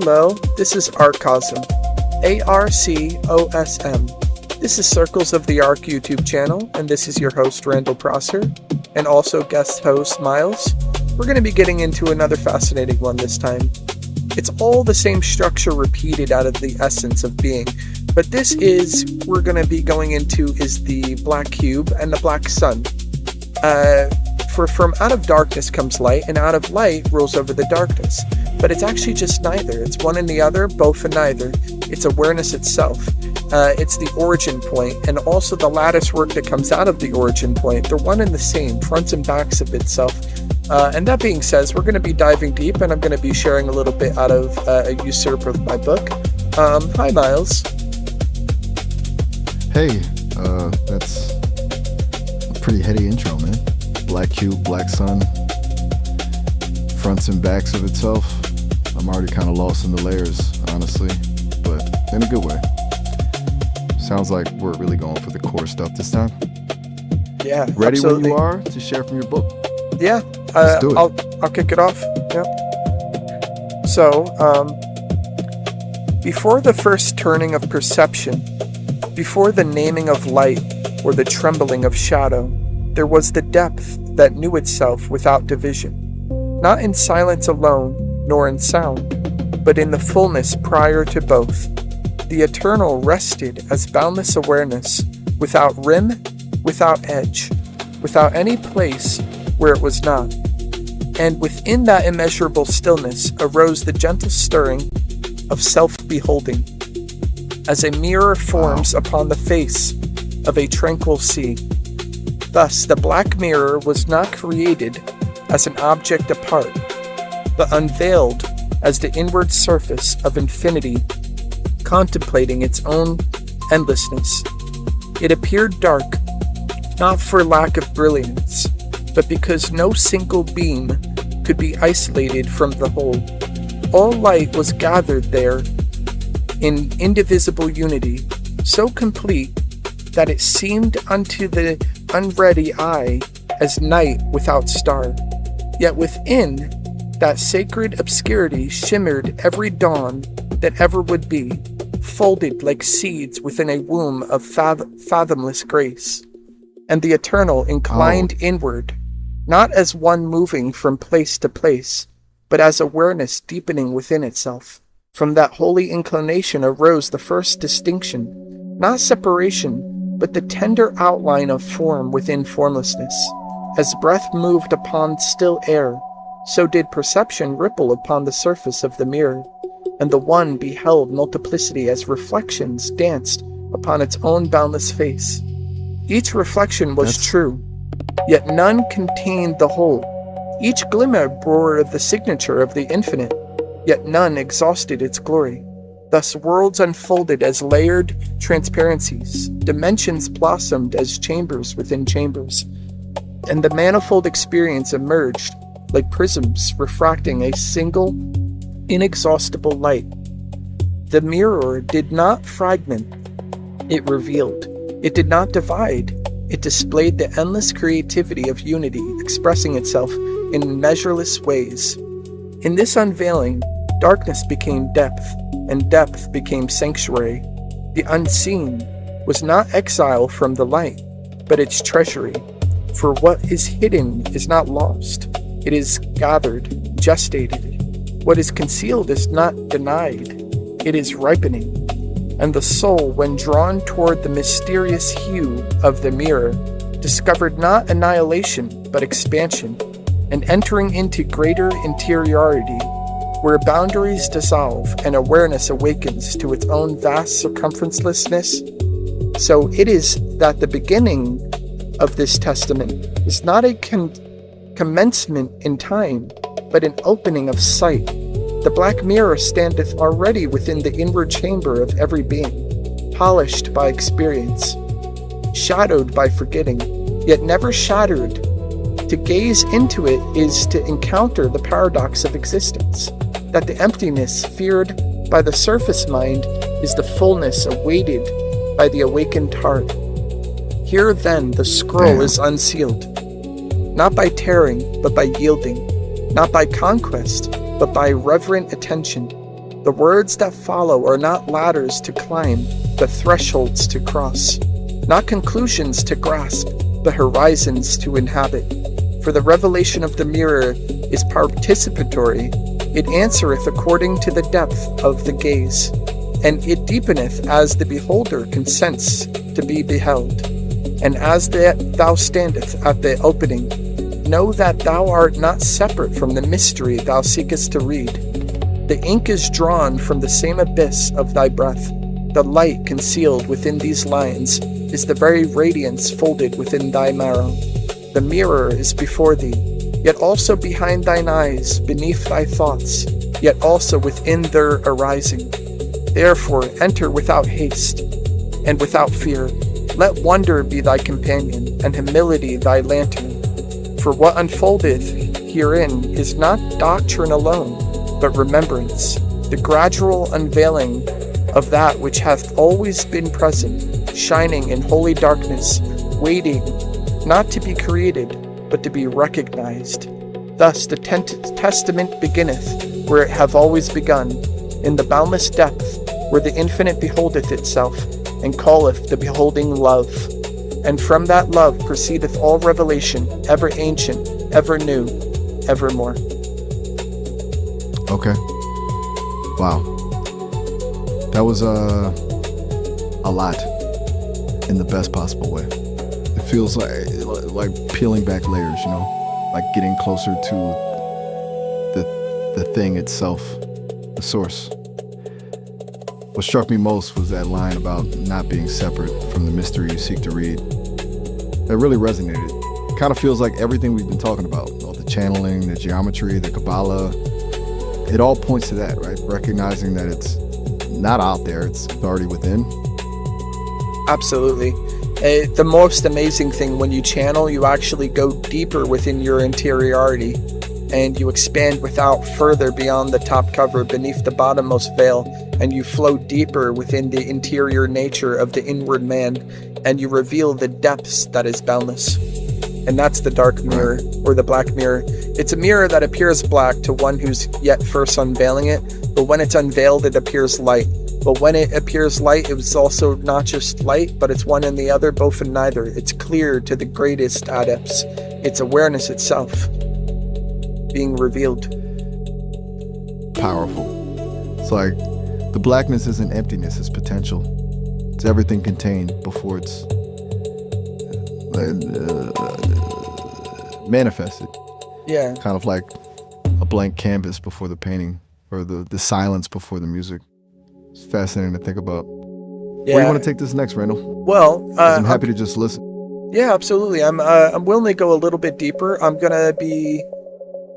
Hello, this is Arcosm, ARCOSM. This is Circles of the Arc YouTube channel, and this is your host Randall Prosser, and also guest host Miles. We're going to be getting into another fascinating one this time. It's all the same structure repeated out of the essence of being, but we're going to be going into is the black cube and the black sun. For from out of darkness comes light, and out of light rules over the darkness. But it's actually just neither. It's one and the other, both and neither. It's awareness itself. It's the origin point, and also the lattice work that comes out of the origin point. They're one and the same, fronts and backs of itself. And that being said, we're going to be diving deep, and I'm going to be sharing a little bit out of a usurper of my book. Hi, Miles. Hey, that's a pretty heady intro, man. Black cube, black sun, fronts and backs of itself. I'm already kind of lost in the layers, honestly, but in a good way. Sounds like we're really going for the core stuff this time. Yeah, ready absolutely. When you are to share from your book. Yeah, let's do it. I'll kick it off. Yeah. So, before the first turning of perception, before the naming of light or the trembling of shadow, there was the depth that knew itself without division, not in silence alone, nor in sound, but in the fullness prior to both. The eternal rested as boundless awareness, without rim, without edge, without any place where it was not. And within that immeasurable stillness arose the gentle stirring of self-beholding, as a mirror forms upon the face of a tranquil sea. Thus, the black mirror was not created as an object apart, but unveiled as the inward surface of infinity, contemplating its own endlessness. It appeared dark, not for lack of brilliance, but because no single beam could be isolated from the whole. All light was gathered there in indivisible unity, so complete that it seemed unto the unready eye as night without star. Yet within that sacred obscurity shimmered every dawn that ever would be, folded like seeds within a womb of fathomless grace. And the eternal inclined inward, not as one moving from place to place, but as awareness deepening within itself. From that holy inclination arose the first distinction, not separation, but the tender outline of form within formlessness. As breath moved upon still air, so did perception ripple upon the surface of the mirror, and the one beheld multiplicity as reflections danced upon its own boundless face. Each reflection was true, yet none contained the whole. Each glimmer bore the signature of the infinite, yet none exhausted its glory. Thus worlds unfolded as layered transparencies, dimensions blossomed as chambers within chambers, and the manifold experience emerged like prisms refracting a single, inexhaustible light. The mirror did not fragment, it revealed. It did not divide, it displayed the endless creativity of unity expressing itself in measureless ways. In this unveiling, darkness became depth, and depth became sanctuary. The unseen was not exile from the light, but its treasury. For what is hidden is not lost. It is gathered, gestated. What is concealed is not denied. It is ripening. And the soul, when drawn toward the mysterious hue of the mirror, discovered not annihilation, but expansion, and entering into greater interiority, where boundaries dissolve and awareness awakens to its own vast circumferencelessness. So it is that the beginning of this testament is not a commencement in time, but an opening of sight. The black mirror standeth already within the inward chamber of every being, polished by experience, shadowed by forgetting, yet never shattered. To gaze into it is to encounter the paradox of existence, that the emptiness feared by the surface mind is the fullness awaited by the awakened heart. Here then the scroll is unsealed, not by tearing, but by yielding, not by conquest, but by reverent attention. The words that follow are not ladders to climb, but thresholds to cross, not conclusions to grasp, but horizons to inhabit. For the revelation of the mirror is participatory, it answereth according to the depth of the gaze, and it deepeneth as the beholder consents to be beheld. And as thou standeth at the opening, know that thou art not separate from the mystery thou seekest to read. The ink is drawn from the same abyss of thy breath. The light concealed within these lines is the very radiance folded within thy marrow. The mirror is before thee, yet also behind thine eyes, beneath thy thoughts, yet also within their arising. Therefore enter without haste and without fear. Let wonder be thy companion, and humility thy lantern. For what unfoldeth herein is not doctrine alone, but remembrance, the gradual unveiling of that which hath always been present, shining in holy darkness, waiting not to be created, but to be recognized. Thus the testament beginneth where it have always begun, in the boundless depth, where the infinite beholdeth itself, and calleth the beholding love. And from that love proceedeth all revelation, ever ancient, ever new, evermore. Okay. Wow. That was a lot in the best possible way. It feels like peeling back layers, like getting closer to the thing itself, the source. What struck me most was that line about not being separate from the mystery you seek to read. That really resonated. It kind of feels like everything we've been talking about, all the channeling, the geometry, the Kabbalah, it all points to that, right? Recognizing that it's not out there, it's already within. Absolutely. The most amazing thing, when you channel, you actually go deeper within your interiority, and you expand without further beyond the top cover, beneath the bottommost veil, and you flow deeper within the interior nature of the inward man, and you reveal the depths that is boundless. And that's the dark mirror, or the black mirror. It's a mirror that appears black to one who's yet first unveiling it, but when it's unveiled, it appears light. But when it appears light, it was also not just light, but it's one and the other, both and neither. It's clear to the greatest adepts. It's awareness itself being revealed. Powerful. It's like the blackness isn't emptiness, it's potential. It's everything contained before it's manifested. Yeah. Kind of like a blank canvas before the painting, or the silence before the music. It's fascinating to think about. Yeah. Where do you want to take this next, Randall? Well, I'm happy to just listen. Yeah, absolutely. I'm willing to go a little bit deeper. I'm gonna be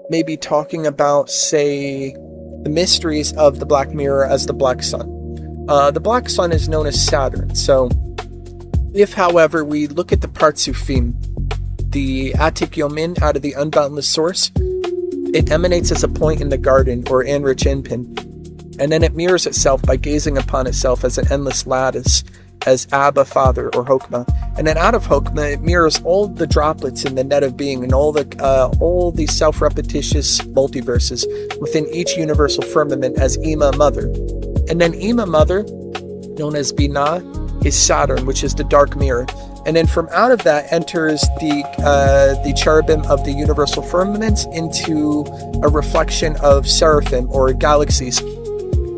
maybe talking about, say, the mysteries of the Black Mirror as the Black Sun. The Black Sun is known as Saturn. So, if, however, we look at the Partsufim, the Atik Yomin out of the unboundless source, it emanates as a point in the garden, or Anrich Enpin, and then it mirrors itself by gazing upon itself as an endless lattice, as Abba, Father, or Hokmah. And then out of Hokmah, it mirrors all the droplets in the net of being, and all the self-repetitious multiverses within each universal firmament as Ima, Mother. And then Ima, Mother, known as Binah, is Saturn, which is the dark mirror. And then from out of that enters the cherubim of the universal firmaments into a reflection of seraphim, or galaxies,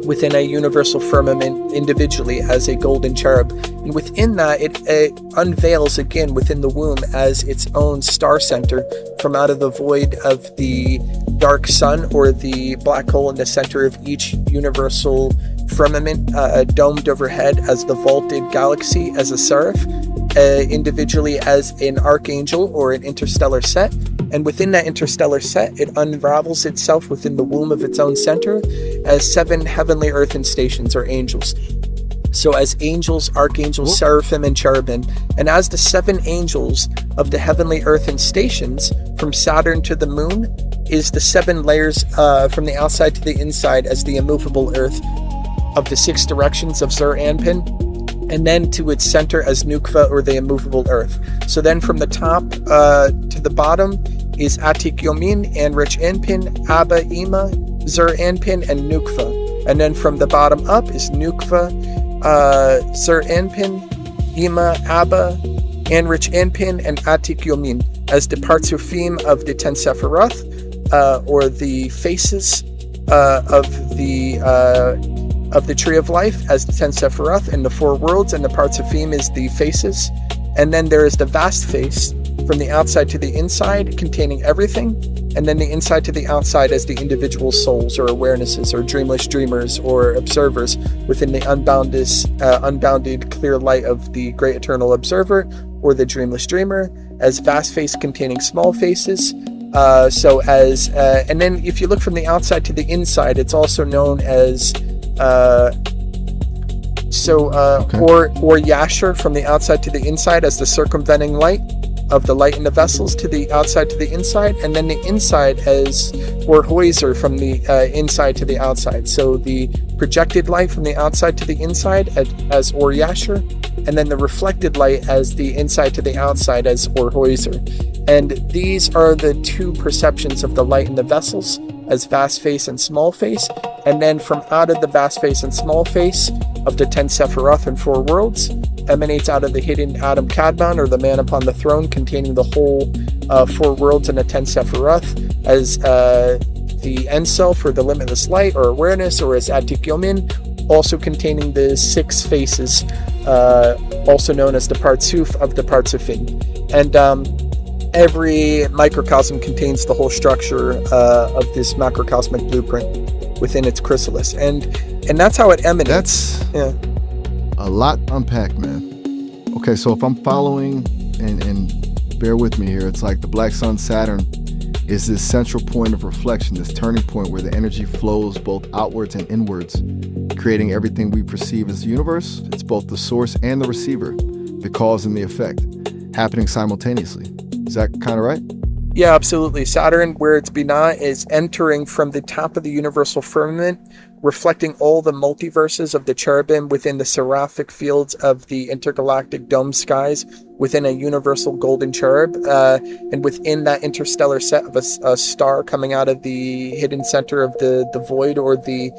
within a universal firmament individually as a golden cherub. And within that, it unveils again within the womb as its own star center from out of the void of the dark sun, or the black hole in the center of each universal firmament, domed overhead as the vaulted galaxy as a seraph, individually as an archangel or an interstellar set. And within that interstellar set, it unravels itself within the womb of its own center as 7 heavenly earthen stations, or angels. So as angels, archangels, seraphim, and cherubim. And as the 7 angels of the heavenly earthen stations, from Saturn to the moon, is the 7 layers from the outside to the inside as the immovable earth of the 6 directions of Zur Anpin, and then to its center as Nukva, or the immovable earth. So then from the top to the bottom is Atik Yomin, Anrich Enpin, Abba, Ima, Zur Anpin, and Nukva. And then from the bottom up is Nukva, Zur Anpin, Ima, Abba, Anrich Anpin, and Atik Yomin as the Partsufim of the 10 Sephiroth, or the faces of the Tree of Life as the 10 Sephiroth, and the 4 worlds, and the Partsufim is the faces. And then there is the vast face from the outside to the inside, containing everything, and then the inside to the outside as the individual souls or awarenesses or dreamless dreamers or observers within the unbounded clear light of the great eternal observer or the dreamless dreamer, as vast face containing small faces. And then if you look from the outside to the inside, it's also known as or Yasher from the outside to the inside as the circumventing light of the light in the vessels to the outside to the inside, and then the inside as or Hoiser from the inside to the outside. So the projected light from the outside to the inside as or Yasher, and then the reflected light as the inside to the outside as or Hoiser. And these are the 2 perceptions of the light in the vessels as vast face and small face. And then from out of the vast face and small face of the 10 Sephiroth and 4 worlds emanates out of the hidden Adam Kadmon, or the man upon the throne, containing the whole 4 worlds and the 10 Sephiroth as the End Self, or the limitless light or awareness, or as Atik Yomin, also containing the 6 faces, also known as the Partsuf of the Partsufin. And every microcosm contains the whole structure of this macrocosmic blueprint within its chrysalis, and that's how it emanates. That's a lot to unpack, man. Okay, so if I'm following, and bear with me here, it's like the black sun Saturn is this central point of reflection, this turning point where the energy flows both outwards and inwards, creating everything we perceive as the universe. It's both the source and the receiver, the cause and the effect, happening simultaneously. Is that kind of right? Yeah, absolutely. Saturn, where it's Binah, is entering from the top of the universal firmament, reflecting all the multiverses of the cherubim within the seraphic fields of the intergalactic dome skies within a universal golden cherub, and within that interstellar set of a star coming out of the hidden center of the void, or the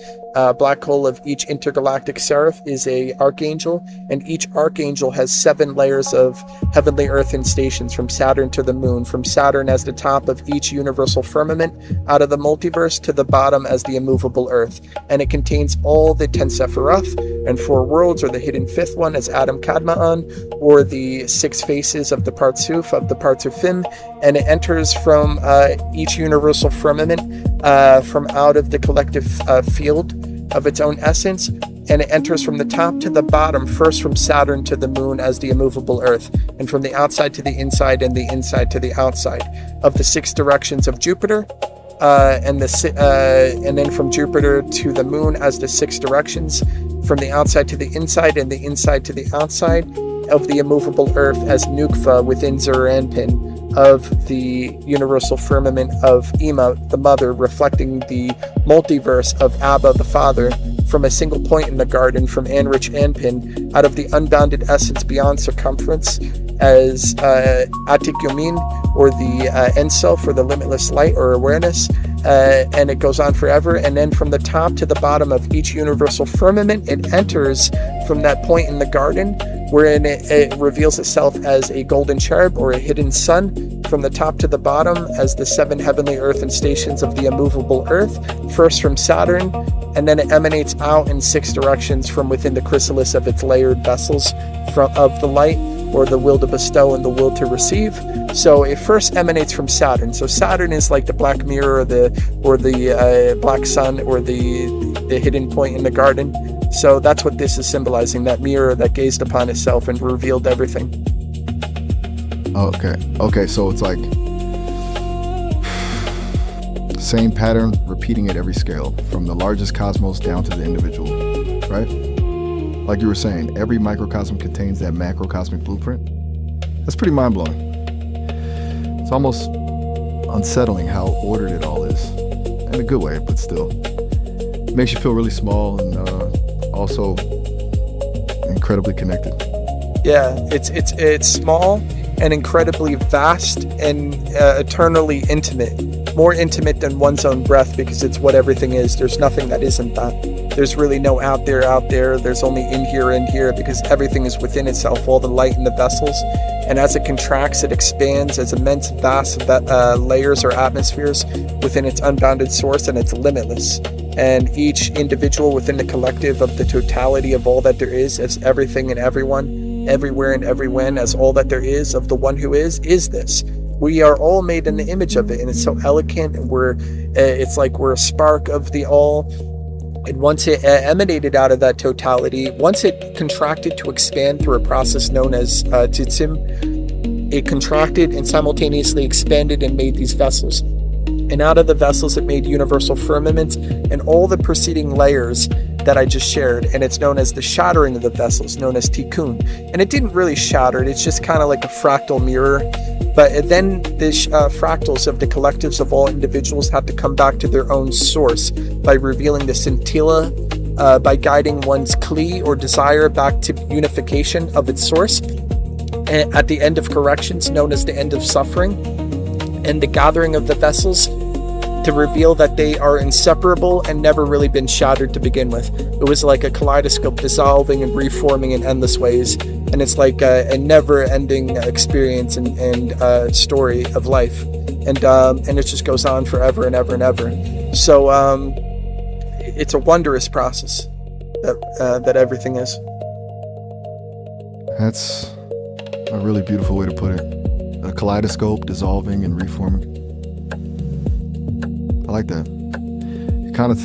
black hole of each intergalactic seraph, is a archangel, and each archangel has 7 layers of heavenly earthen stations from Saturn to the moon, from Saturn as the top of each universal firmament out of the multiverse to the bottom as the immovable earth. And it contains all the 10 Sephiroth and 4 worlds, or the hidden 5th one as Adam Kadma'an, or the 6 faces of the Partsuf of the Partsufim, and it enters from each universal firmament from out of the collective field of its own essence, and it enters from the top to the bottom, first from Saturn to the moon as the immovable earth, and from the outside to the inside and the inside to the outside of the 6 directions of Jupiter, and then from Jupiter to the moon as the 6 directions, from the outside to the inside and the inside to the outside of the immovable earth as Nukva within Zur Anpin of the universal firmament of Ima, the mother, reflecting the multiverse of Abba, the father, from a single point in the garden, from Anrich Anpin, out of the unbounded essence beyond circumference as Atik Yomin, or the End Self, or the limitless light or awareness, and it goes on forever. And then from the top to the bottom of each universal firmament, it enters from that point in the garden, wherein it reveals itself as a golden cherub or a hidden sun, from the top to the bottom as the 7 heavenly earthen stations of the immovable earth, first from Saturn, and then it emanates out in 6 directions from within the chrysalis of its layered vessels of the light, or the will to bestow and the will to receive. So it first emanates from Saturn. So Saturn is like the black mirror, or the black sun, or the hidden point in the garden. So that's what this is symbolizing, that mirror that gazed upon itself and revealed everything. Okay, so it's like same pattern, repeating at every scale, from the largest cosmos down to the individual, right? Like you were saying, every microcosm contains that macrocosmic blueprint. That's pretty mind-blowing. It's almost unsettling how ordered it all is, in a good way, but still. It makes you feel really small and also incredibly connected. Yeah, it's small and incredibly vast and eternally intimate. more intimate than one's own breath because it's what everything is. There's nothing that isn't that. There's really no out there. There's only in here because everything is within itself, all the light in the vessels. And as it contracts, it expands as immense, vast layers or atmospheres within its unbounded source, and it's limitless. And each individual within the collective of the totality of all that there is, as everything and everyone, everywhere and everywhen, as all that there is of the one who is this. We are all made in the image of it, and it's so elegant, and it's like we're a spark of the all. And once it emanated out of that totality, once it contracted to expand through a process known as tzitzim, it contracted and simultaneously expanded and made these vessels. And out of the vessels, it made universal firmaments and all the preceding layers that I just shared. And it's known as the shattering of the vessels, known as tikkun. And it didn't really shatter. It's just kind of like a fractal mirror. But then the fractals of the collectives of all individuals had to come back to their own source by revealing the scintilla, by guiding one's kli or desire back to unification of its source. And at the end of corrections, known as the end of suffering, and the gathering of the vessels to reveal that they are inseparable and never really been shattered to begin with. It was like a kaleidoscope dissolving and reforming in endless ways. And it's like a never-ending experience and story of life. And it just goes on forever and ever and ever. So it's a wondrous process that everything is. That's a really beautiful way to put it. A kaleidoscope dissolving and reforming. I like that. It kind of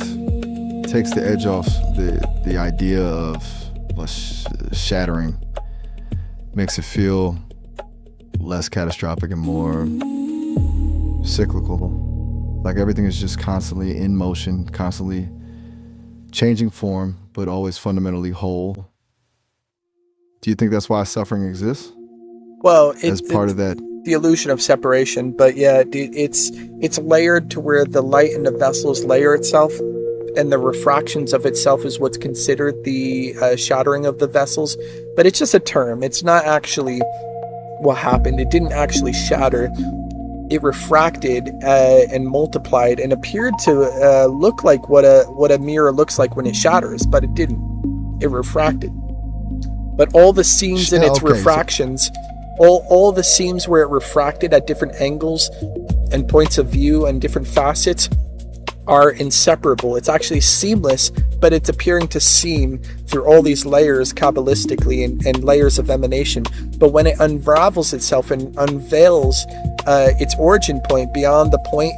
takes the edge off the idea of shattering. Makes it feel less catastrophic and more cyclical. Like everything is just constantly in motion, constantly changing form, but always fundamentally whole. Do you think that's why suffering exists? Well, as part of that, the illusion of separation. But yeah, it's layered to where the light in the vessels layer itself, and the refractions of itself is what's considered the shattering of the vessels. But it's just a term. It's not actually what happened. It didn't actually shatter. It refracted and multiplied and appeared to look like what a mirror looks like when it shatters, but it didn't. It refracted. But all the seams in its refractions, all the seams where it refracted at different angles and points of view and different facets are inseparable. It's actually seamless, but it's appearing to seam through all these layers Kabbalistically and layers of emanation. But when it unravels itself and unveils its origin point beyond the point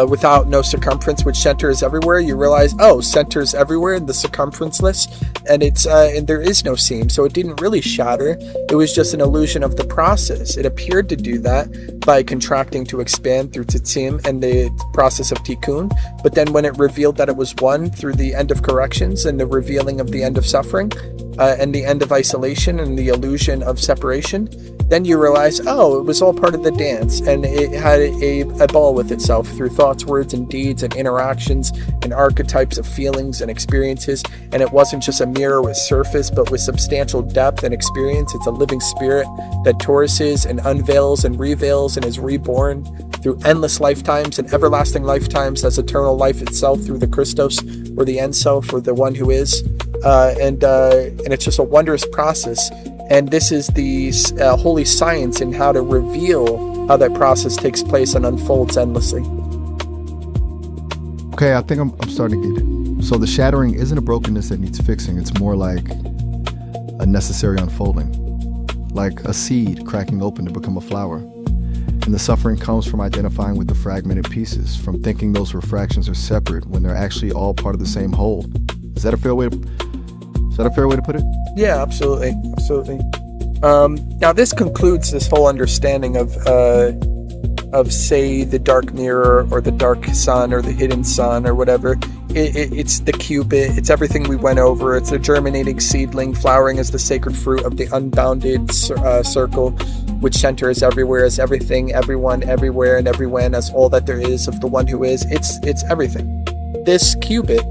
without no circumference, which center is everywhere, you realize, center is everywhere in the circumferenceless, and it's and there is no seam. So it didn't really shatter. It was just an illusion of the process. It appeared to do that by contracting to expand through tzitzim and the process of tikkun. But then when it revealed that it was one through the end of corrections and the revealing of the end of suffering and the end of isolation and the illusion of separation, then you realize, it was all part of the dance, and it had a ball with itself through thoughts, words, and deeds, and interactions, and archetypes of feelings and experiences. And it wasn't just a mirror with surface, but with substantial depth and experience. It's a living spirit that torses and unveils and reveals and is reborn through endless lifetimes and everlasting lifetimes as eternal life itself through the Christos, or the End Self, or the One Who Is. And it's just a wondrous process. And this is the holy science in how to reveal how that process takes place and unfolds endlessly. Okay, I think I'm starting to get it. So the shattering isn't a brokenness that needs fixing. It's more like a necessary unfolding, like a seed cracking open to become a flower. And the suffering comes from identifying with the fragmented pieces, from thinking those refractions are separate when they're actually all part of the same whole. Is that a fair way to put it? Yeah, absolutely. Now this concludes this whole understanding of say the dark mirror or the dark sun or the hidden sun or whatever. It's the cubit. It's everything we went over. It's a germinating seedling, flowering as the sacred fruit of the unbounded circle, which center is everywhere, as everything, everyone, everywhere, and everywhen, as all that there is of the One Who Is. It's everything. This cubit,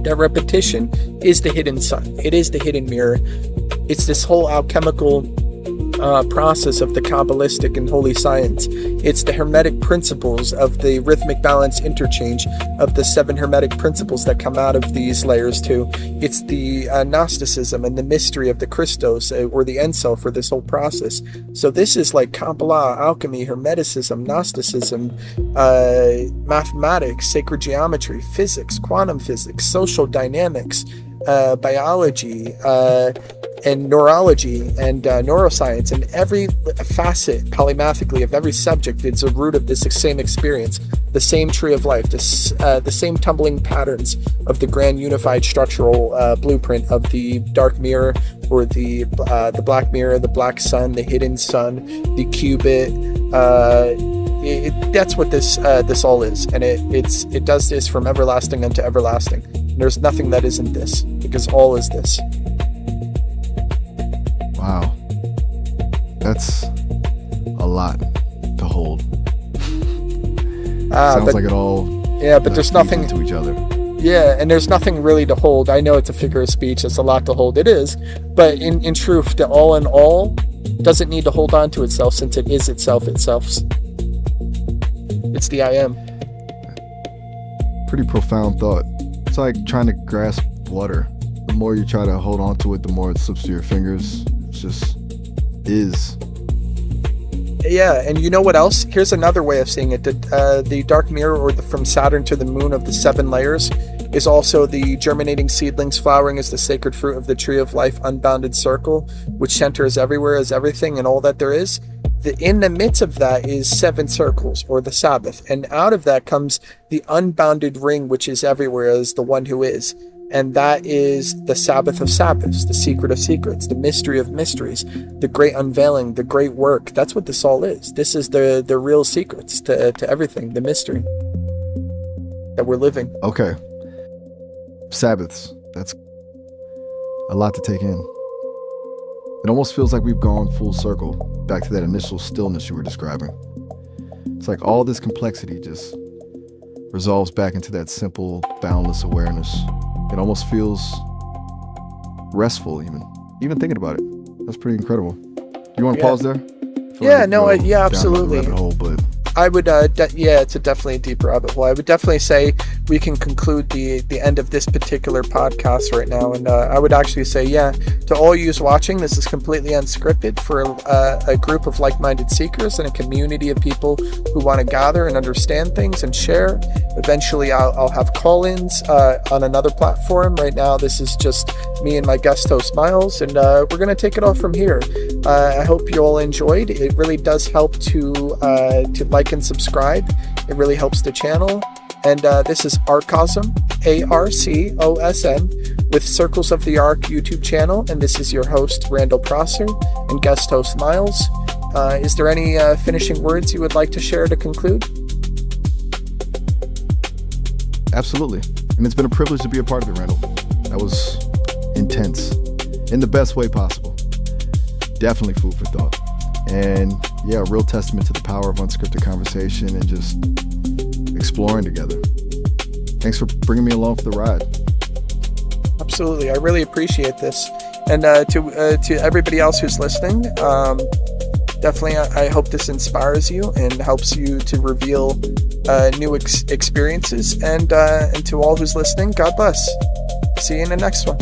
that repetition, is the hidden sun. It is the hidden mirror. It's this whole alchemical process of the Kabbalistic and holy science. It's the Hermetic principles of the rhythmic balance interchange of the 7 Hermetic principles that come out of these layers too. It's the Gnosticism and the mystery of the Christos, or the End Self, for this whole process. So this is like Kabbalah, alchemy, Hermeticism, Gnosticism, mathematics, sacred geometry, physics, quantum physics, social dynamics, biology, and neurology, and neuroscience, and every facet polymathically of every subject is a root of this same experience, the same tree of life, the same tumbling patterns of the grand unified structural blueprint of the dark mirror, or the black mirror, the black sun, the hidden sun, the qubit. That's what this all is, and it does this from everlasting unto everlasting. And there's nothing that isn't this, because all is this. Wow, that's a lot to hold. Sounds like it all. Yeah, but there's nothing to each other. Yeah, and there's nothing really to hold. I know it's a figure of speech. It's a lot to hold. It is, but in truth, the all in all doesn't need to hold on to itself, since it is itself. It's the I am. Pretty profound thought. It's like trying to grasp water. The more you try to hold on to it, the more it slips through your fingers. It just is. Yeah, and you know what else? Here's another way of seeing it. The dark mirror, or from Saturn to the moon of the 7 layers, is also the germinating seedlings flowering as the sacred fruit of the tree of life, unbounded circle, which centers everywhere as everything and all that there is. In the midst of that is 7 circles, or the Sabbath, and out of that comes the unbounded ring, which is everywhere as the one who is. And that is the Sabbath of Sabbaths, the secret of secrets, the mystery of mysteries, the great unveiling, the great work. That's what this all is. This is the real secrets to everything, the mystery that we're living. Okay. Sabbaths. That's a lot to take in. It almost feels like we've gone full circle back to that initial stillness you were describing. It's like all this complexity just resolves back into that simple, boundless awareness. It almost feels restful, even thinking about it. That's pretty incredible. You want to pause there? Yeah, absolutely. Hole, but I would, it's definitely a deep rabbit hole. I would definitely say we can conclude the end of this particular podcast right now. And I would actually say, to all yous watching, this is completely unscripted for a group of like-minded seekers and a community of people who want to gather and understand things and share. Eventually, I'll have call-ins on another platform. Right now, this is just me and my guest host, Miles, and we're going to take it off from here. I hope you all enjoyed. It really does help to like and subscribe. It really helps the channel. And this is Arcosm, ARCOSM, with Circles of the Arc YouTube channel. And this is your host, Randall Prosser, and guest host, Miles. Is there any finishing words you would like to share to conclude? Absolutely. And it's been a privilege to be a part of it, Randall. That was intense in the best way possible. Definitely food for thought. And a real testament to the power of unscripted conversation and just exploring together. Thanks for bringing me along for the ride. Absolutely. I really appreciate this. And to everybody else who's listening, definitely I hope this inspires you and helps you to reveal new experiences. And to all who's listening, God bless. See you in the next one.